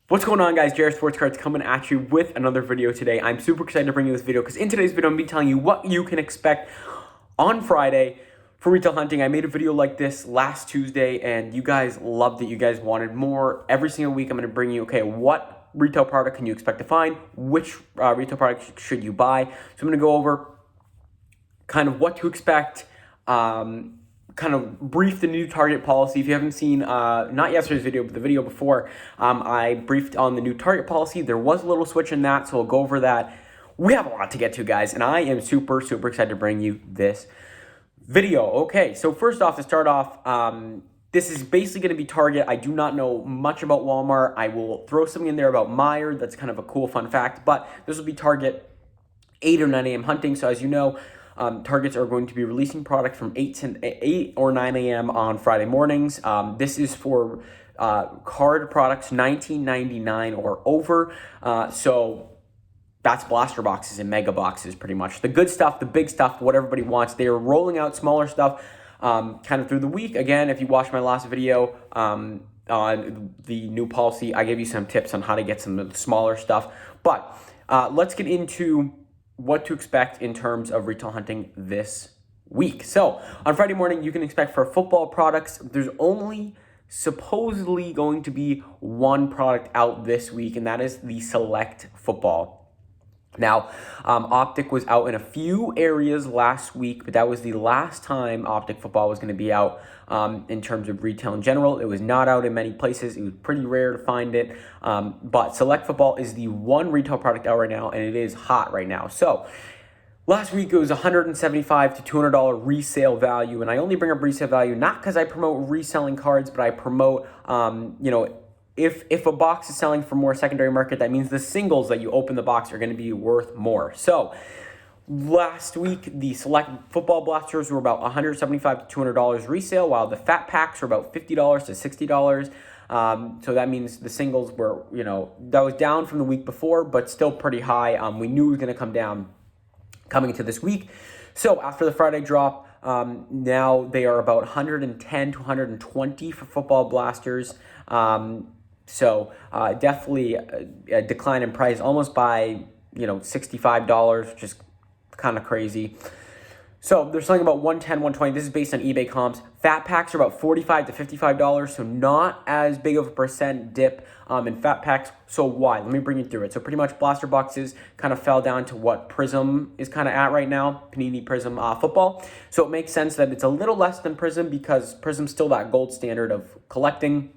What's going on, guys? JR Sports Cards coming at you with another video today. I'm super excited to bring you this video because in today's video, I'm going to be telling you what you can expect on Friday for retail hunting. I made a video like this last Tuesday and you guys loved it. You guys wanted more. Every single week, I'm going to bring you, okay, what retail product can you expect to find? Which retail product should you buy? So I'm going to go over kind of what to expect, kind of brief the new target policy. If you haven't seen, not yesterday's video, but the video before, I briefed on the new target policy. There was a little switch in that, so we'll go over that. We have a lot to get to, guys, and I am super excited to bring you this video. Okay, so first off, to start off, this is basically going to be Target. I do not know much about Walmart. I will throw something in there about Meijer. That's kind of a cool fun fact, but this will be Target 8 or 9 a.m. hunting. So as you know, Targets are going to be releasing product from 8 or 9 a.m. on Friday mornings. This is for card products, $19.99 or over. So that's blaster boxes and mega boxes, pretty much. The good stuff, the big stuff, what everybody wants. They are rolling out smaller stuff kind of through the week. Again, if you watched my last video on the new policy, I gave you some tips on how to get some of the smaller stuff. But let's get into what to expect in terms of retail hunting this week. So on Friday morning, you can expect for football products, there's only supposedly going to be one product out this week, and that is the Select Football. Now, Optic was out in a few areas last week, but that was the last time Optic Football was going to be out in terms of retail in general. It was not out in many places. It was pretty rare to find it, but Select Football is the one retail product out right now, and it is hot right now. So last week, it was $175 to $200 resale value, and I only bring up resale value not because I promote reselling cards, but I promote, if a box is selling for more secondary market, that means the singles that you open the box are going to be worth more. So last week, the Select Football Blasters were about $175 to $200 resale, while the fat packs were about $50 to $60. So that means the singles were, that was down from the week before, but still pretty high. We knew it was going to come down coming into this week. So after the Friday drop, now they are about $110 to $120 for football blasters. So definitely a decline in price, almost by, $65, which is kind of crazy. So they're selling about $110, $120. This is based on eBay comps. Fat packs are about $45 to $55, so not as big of a percent dip in fat packs. So why? Let me bring you through it. So pretty much blaster boxes kind of fell down to what Prism is kind of at right now, Panini Prism football. So it makes sense that it's a little less than Prism because Prism's still that gold standard of collecting.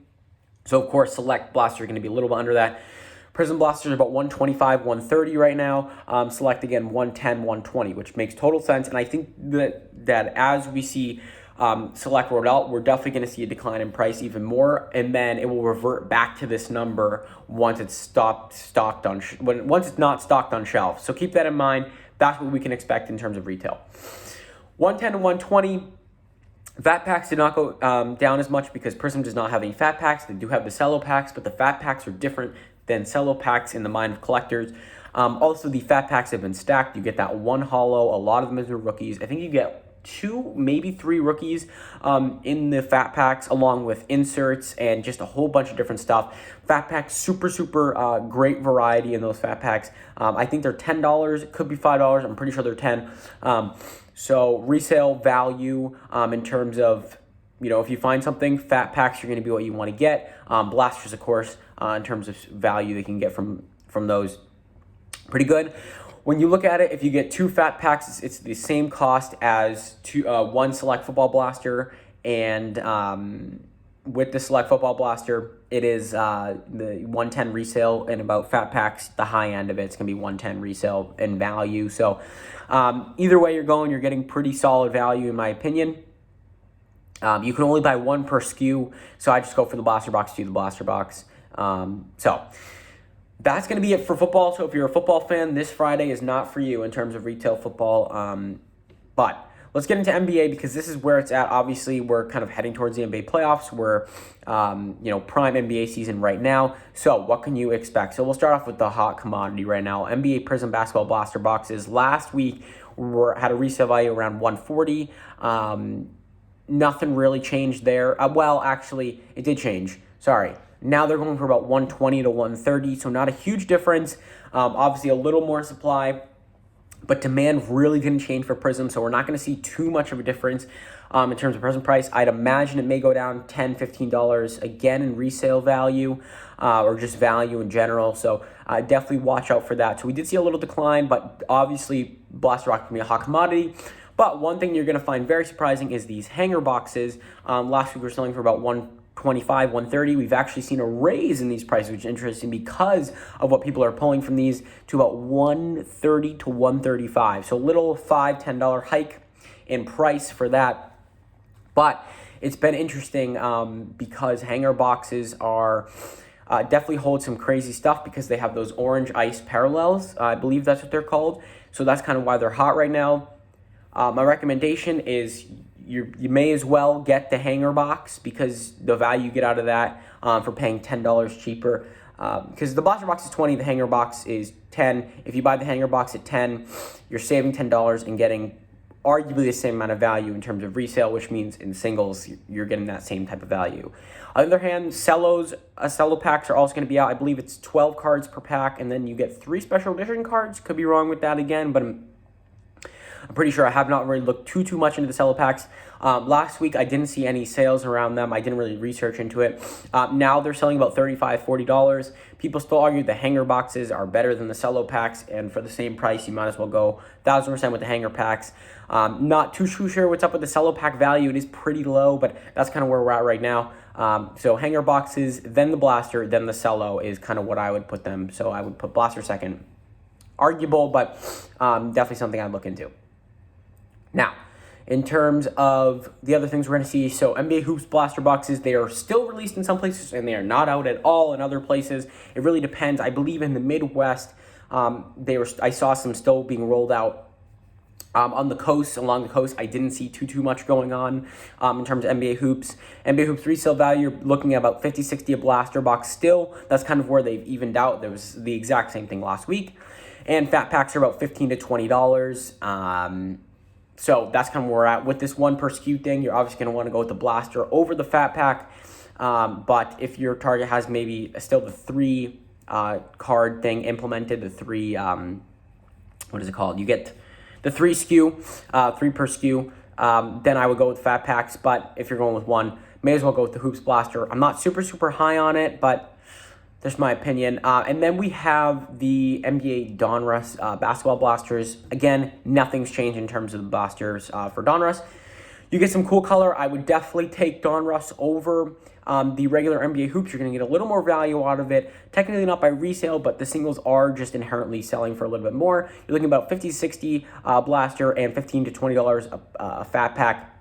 So, of course, Select Blaster are going to be a little bit under that. Prism Blasters are about $125, $130 right now. Select, again, $110, $120, which makes total sense. And I think that as we see Select rolled out, we're definitely going to see a decline in price even more. And then it will revert back to this number once it's once it's not stocked on shelf. So keep that in mind. That's what we can expect in terms of retail. $110 to $120. Fat packs did not go down as much because Prism does not have any fat packs. They do have the cello packs, but the fat packs are different than cello packs in the mind of collectors. Also, the fat packs have been stacked. You get that one hollow. A lot of them are rookies. I think you get 2, maybe 3 rookies in the fat packs, along with inserts and just a whole bunch of different stuff. Fat packs, super great variety in those fat packs. I think they're $10. It could be $5. I'm pretty sure they're $10. So resale value in terms of, if you find something, fat packs are going to be what you want to get. Blasters, of course, in terms of value they can get from those, pretty good. When you look at it, if you get 2 fat packs, it's the same cost as one Select Football Blaster. And with the Select Football Blaster, it is the 110 resale, and about fat packs, the high end of it's going to be 110 resale in value. So either way you're going, you're getting pretty solid value in my opinion. You can only buy 1 per SKU, so I just go for the blaster box to the blaster box. So that's going to be it for football. So if you're a football fan, this Friday is not for you in terms of retail football. But let's get into NBA because this is where it's at. Obviously, we're kind of heading towards the NBA playoffs. We're, prime NBA season right now. So what can you expect? So we'll start off with the hot commodity right now. NBA Prism Basketball Blaster boxes. Last week, had a resale value around $140. Nothing really changed there. Well, actually, it did change. Sorry. Now they're going for about 120 to 130, so not a huge difference. Obviously, a little more supply, but demand really didn't change for Prism, so we're not going to see too much of a difference in terms of Prism price. I'd imagine it may go down $10, $15 again in resale value or just value in general, so definitely watch out for that. So we did see a little decline, but obviously Blaster Rock can be a hot commodity. But one thing you're going to find very surprising is these hanger boxes. Last week we were selling for about 125, 130. We've actually seen a raise in these prices, which is interesting because of what people are pulling from these to about 130 to 135. So a little $5, $10 hike in price for that. But it's been interesting because hanger boxes are definitely hold some crazy stuff because they have those orange ice parallels. I believe that's what they're called. So that's kind of why they're hot right now. My recommendation is you may as well get the hanger box because the value you get out of that for paying $10 cheaper. Because the blaster box is $20, the hanger box is $10. If you buy the hanger box at $10, you're saving $10 and getting arguably the same amount of value in terms of resale, which means in singles you're getting that same type of value. On the other hand, cello packs are also going to be out. I believe it's 12 cards per pack, and then you get 3 special edition cards. Could be wrong with that again, but I'm pretty sure. I have not really looked too much into the cello packs. Last week, I didn't see any sales around them. I didn't really research into it. Now they're selling about $35, $40. People still argue the hanger boxes are better than the cello packs, and for the same price, you might as well go 1,000% with the hanger packs. Not too sure what's up with the cello pack value. It is pretty low, but that's kind of where we're at right now. So hanger boxes, then the blaster, then the cello is kind of what I would put them. So I would put blaster second. Arguable, but definitely something I'd look into. Now, in terms of the other things we're going to see, so NBA Hoops blaster boxes, they are still released in some places, and they are not out at all in other places. It really depends. I believe in the Midwest, I saw some still being rolled out on the coast, along the coast. I didn't see too much going on in terms of NBA Hoops. NBA Hoops resale value, you're looking at about $50, $60 a blaster box still. That's kind of where they've evened out. There was the exact same thing last week. And fat packs are about $15 to $20. So that's kind of where we're at. With this 1 per SKU thing, you're obviously going to want to go with the blaster over the fat pack. But if your target has maybe still the 3 card thing implemented, the 3, what is it called? You get the 3 SKU, 3 per SKU, then I would go with fat packs. But if you're going with 1, may as well go with the Hoops blaster. I'm not super high on it, but that's my opinion. And then we have the Mba Don Basketball Blasters. Again, nothing's changed in terms of the blasters for Donruss. You get some cool color. I would definitely take Donruss over the regular NBA Hoops. You're going to get a little more value out of it. Technically not by resale, but the singles are just inherently selling for a little bit more. You're looking about $50, $60 blaster and $15 to $20 a fat pack.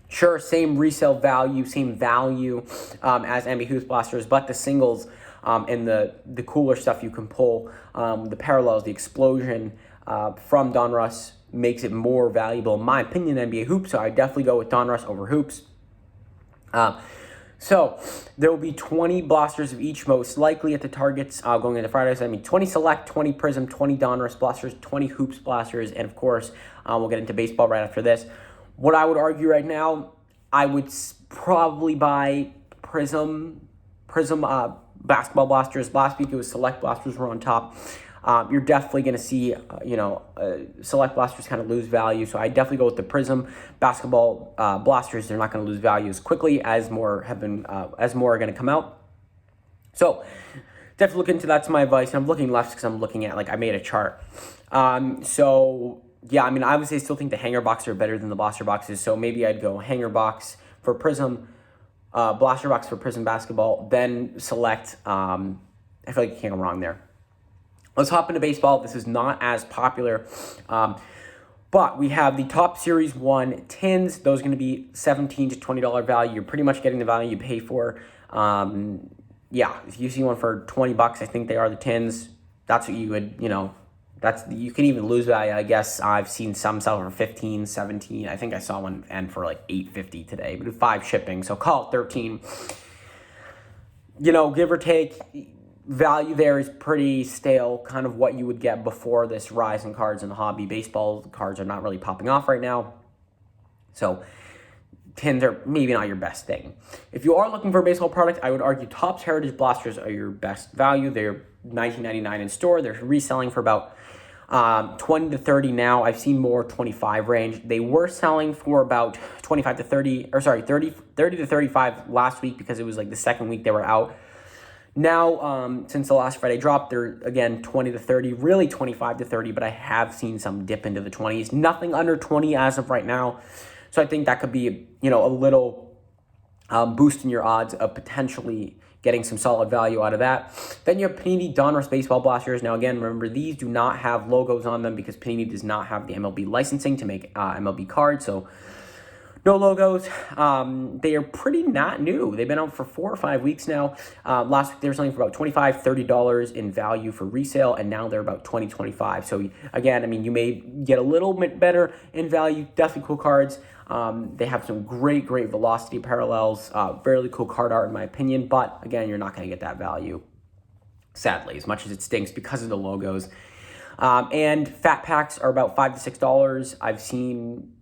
Sure, same resale value, same value as NBA Hoops blasters, but the singles and the cooler stuff you can pull, the parallels, the explosion from Donruss makes it more valuable, in my opinion, than NBA Hoops. So I definitely go with Donruss over Hoops. So there will be 20 blasters of each, most likely at the targets going into Fridays. I mean, 20 Select, 20 Prism, 20 Donruss blasters, 20 Hoops blasters, and of course, we'll get into baseball right after this. What I would argue right now, I would probably buy Prism basketball blasters. Last week it was Select blasters were on top. You're definitely going to see, Select blasters kind of lose value. So I definitely go with the Prism basketball blasters. They're not going to lose value as quickly as more are going to come out. So definitely look into that's my advice. And I'm looking left because I'm looking at, I made a chart. So yeah, I mean, obviously I still think the hanger boxes are better than the blaster boxes. So maybe I'd go hanger box for Prism, blaster box for Prism basketball, then Select. I feel like you can't go wrong there. Let's hop into baseball. This is not as popular, but we have the Top Series 1 tins. Those are going to be $17 to $20 value. You're pretty much getting the value you pay for. Yeah, if you see one for $20, I think they are the tins. That's what you would, you can even lose value. I guess I've seen some sell for 15, 17. I think I saw one end for $8.50 today, but 5 shipping, so call it 13. Give or take, value there is pretty stale, kind of what you would get before this rise in cards in the hobby. Baseball cards are not really popping off right now. So tins are maybe not your best thing. If you are looking for a baseball product, I would argue Topps Heritage Blasters are your best value. They're $19.99 in store. They're reselling for about 20 to 30 now. I've seen more 25 range. They were selling for about 25 to 30, or sorry, 30 to 35 last week because it was like the second week they were out. Now, since the last Friday drop, they're, again, 20 to 30, really 25 to 30, but I have seen some dip into the 20s. Nothing under 20 as of right now. So I think that could be, a little boost in your odds of potentially getting some solid value out of that. Then you have Panini Donruss Baseball Blasters. Now, again, remember, these do not have logos on them because Panini does not have the MLB licensing to make MLB cards. So no logos. They are pretty not new. They've been out for 4 or 5 weeks now. Last week they were selling for about $25, $30 in value for resale, and now they're about $20, $25. So again, I mean, you may get a little bit better in value. Definitely cool cards. They have some great velocity parallels. Fairly cool card art in my opinion, but again, you're not going to get that value, sadly, as much as it stinks because of the logos. And fat packs are about $5 to $6. I've seen,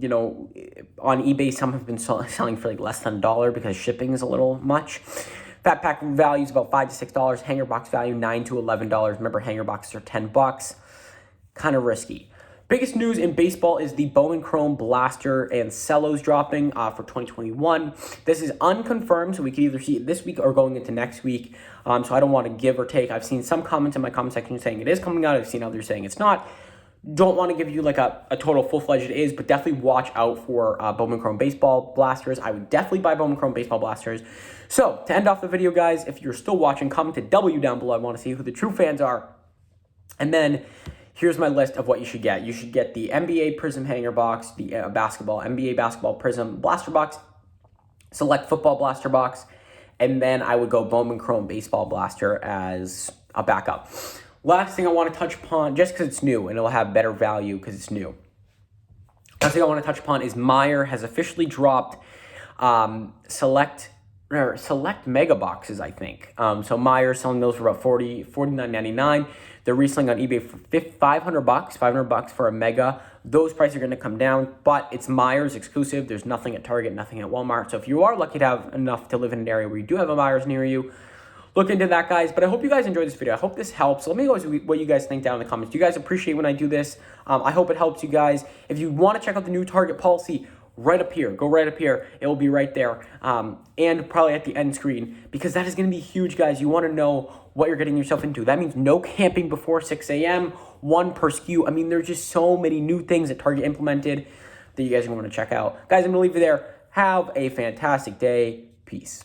on eBay, some have been selling for like less than $1 because shipping is a little much. Fat pack value is about $5 to $6. Hanger box value $9 to $11. Remember, hanger boxes are $10. Kind of risky. Biggest news in baseball is the Bowman Chrome Blaster and Cellos dropping for 2021. This is unconfirmed, so we could either see it this week or going into next week. So I don't want to give or take. I've seen some comments in my comment section saying it is coming out. I've seen others saying it's not. Don't want to give you like a total full-fledged it is, but definitely watch out for Bowman Chrome Baseball Blasters. I would definitely buy Bowman Chrome Baseball Blasters. So to end off the video, guys, if you're still watching, comment a W down below. I want to see who the true fans are. And then here's my list of what you should get. You should get the NBA Prism Hanger Box, the NBA Basketball Prism Blaster Box, Select Football Blaster Box, and then I would go Bowman Chrome Baseball Blaster as a backup. Last thing I want to touch upon, just because it's new and it'll have better value because it's new. Last thing I want to touch upon is Meyer has officially dropped select mega boxes, I think. So Meyer selling those for about $49.99. They're reselling on eBay for $500 for a mega. Those prices are going to come down, but it's Meyer's exclusive. There's nothing at Target, nothing at Walmart. So if you are lucky to have enough to live in an area where you do have a Meyer's near you, look into that, guys. But I hope you guys enjoyed this video. I hope this helps. Let me know what you guys think down in the comments. Do you guys appreciate when I do this? I hope it helps you guys. If you want to check out the new Target policy, right up here. Go right up here. It will be right there. And probably at the end screen, because that is going to be huge, guys. You want to know what you're getting yourself into. That means no camping before 6 a.m., 1 per SKU. I mean, there's just so many new things that Target implemented that you guys are going to want to check out. Guys, I'm going to leave you there. Have a fantastic day. Peace.